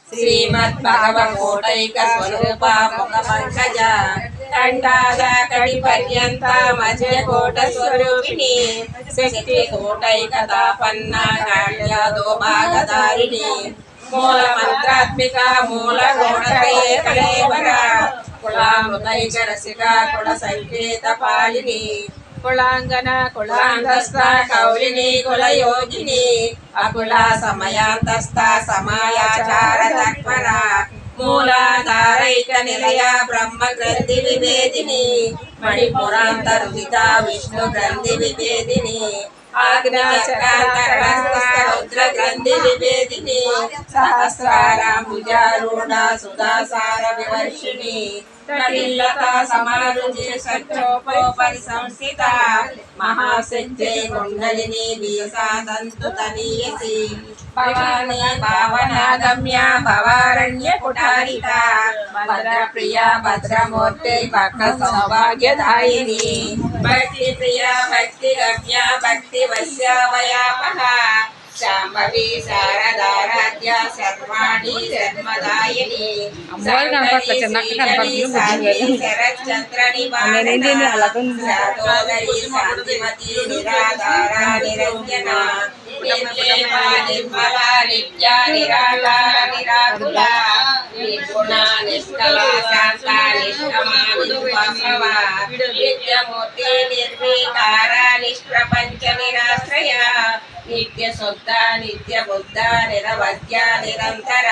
శ్రీమద్భగవకోటైక స్వరూప ముఖ పంకజ కంఠాద కటి పర్యంత మధ్య కోట స్వరూపిణి శక్తి కోటైక తాపన్న కాళ్యాదో భాగధారిణి మూల మంత్రాత్మిక మూల గోణకలేవర కులామృతైక రసిక కుల సంకేత పాలిని కులాంగన కులాంతస్థ కౌలిని కులయోగిని అకుల సమయాంతస్థ సమాయాచార తత్పర మూలాధారైక నిలయ బ్రహ్మ గ్రంథి విభేదిని మణిపురాంతర్విత విష్ణు గ్రంథి విభేదిని రుద్ర గ్రంథి విభేదిని సహస్రారాంబుజారూఢ సుధాసార వివర్షిణి కటిల్లతా సమారుచి సత్యోపరి సంస్థిత మహాశక్తి కుండలిని వీసాదంతు తనీయసి భవాని భావనాగమ్య భవారణ్య కుటారిత భద్రప్రియ భద్రమూర్తి భక్త సౌభాగ్యదాయిని భక్తి ప్రియ భక్తి గమ్య భక్తి వశ్యావయాపహ శాంభవి శారదారాధ్య సర్వాణి జన్మదాయిని శరచంద్ర నివారణి శాంతిమతి నిరాధార నిరంజన నిర్లేప నిర్మల నిత్య నిరాకార నిరాకుల నిర్గుణ నిష్కల శాంత నిష్కమా నిరుపమవ నిత్యమూర్తి నిర్వికార నిష్ప్రపంచ నిరాశ్రయ నిత్య శుద్ధ నిత్య బుద్ధ నిరవధ్య నిరంతర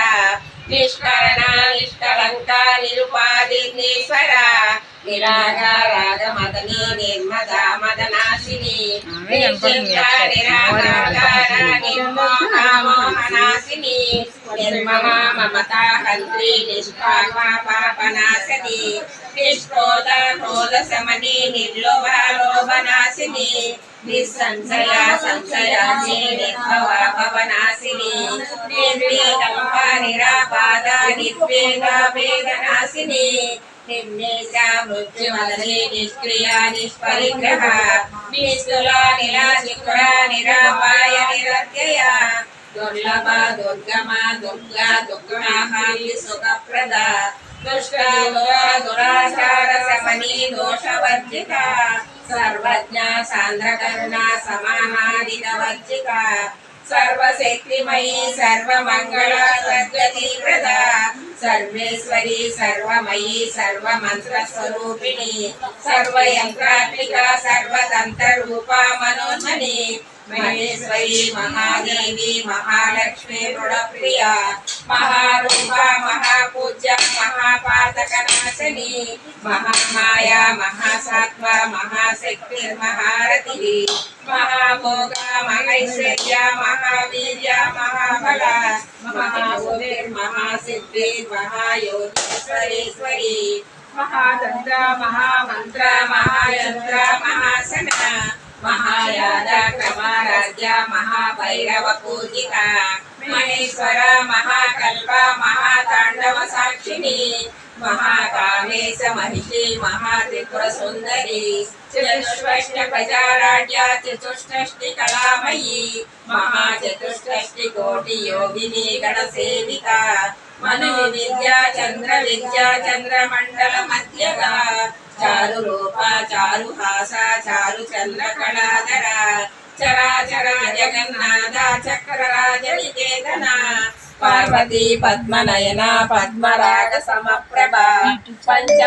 నిష్కరణ నిష్కలంక నిరుపాధిర్ణీశ్వర నిరాగారాగ మదనీ నిర్మద మదనాశిని నిరాకార నిర్మోహనాశిని నిర్మమ మమతా హంత్రి నిష్కామ పాపనాశిని నిష్క్రోధ క్రోధ శమని నిర్లోభ లోభనాశిని నిస్సంశయ సంశయాసి నిర్భవ భవనాశిని నిర్వేదంప నిరాపాద నిర్వేద వేదనాశిని నిర్నేశ మృత్యుమదనే నిష్క్రియ నిష్పరిగ్రహ నిస్తుల నిలాశికుర నిరాపాయ నిరత్యయ దుర్లభ దుర్గమ దుర్గా దుఃఖాహారి సుఖప్రద దుష్ట దురాచార శమని దోషవర్జిత సర్వజ్ఞ సాంద్రకరుణ సమాహారిత వర్జిత సర్వశక్తిమయీ సర్వమంగళ సద్గతి ప్రద సర్వేశ్వరి సర్వమయీ సర్వమంత్ర స్వరూపిణి సర్వయంత్రాత్మిక సర్వతంత్ర రూప మనోన్మని మహేశ్వరి మహాదేవి మహాలక్ష్మి రుణప్రియ మహారూప మహాపూజ్య మహాపాతక నాశని మహామాయ మహాసత్వ మహాశక్తి మహారతి మహాభోగ మహైశ్వర్య మహావీర్య మహాబల మహాబుద్ధిర్ మహాసిద్ధి మహాయోగేశ్వరేశ్వరి మహాతంత్ర మహామంత్ర మహాయంత్ర మహాసన మహాయాద క్రమరాజ్య మహాభైరవ పూజిత మహేశ్వర మహాకల్ప మహాతాండవ సాక్షిణి మహాకామేశ మహిషి మహాత్రిపుర సుందరి చతుష్షష్టి ప్రజారాజ్య చతుష్షష్టి కళామయీ మహాచతుష్షష్టి కోటి యోగిని గణసేవిత మను విద్యా చంద్ర చంద్రమండల మధ్యగా చారు రూప చారు హాస చారు చంద్ర కళాధర చరాచర జగన్నాథ చక్రరాజ నికేతన పార్వతీ పద్మనయన పద్మరాగ సమప్రభ పంచ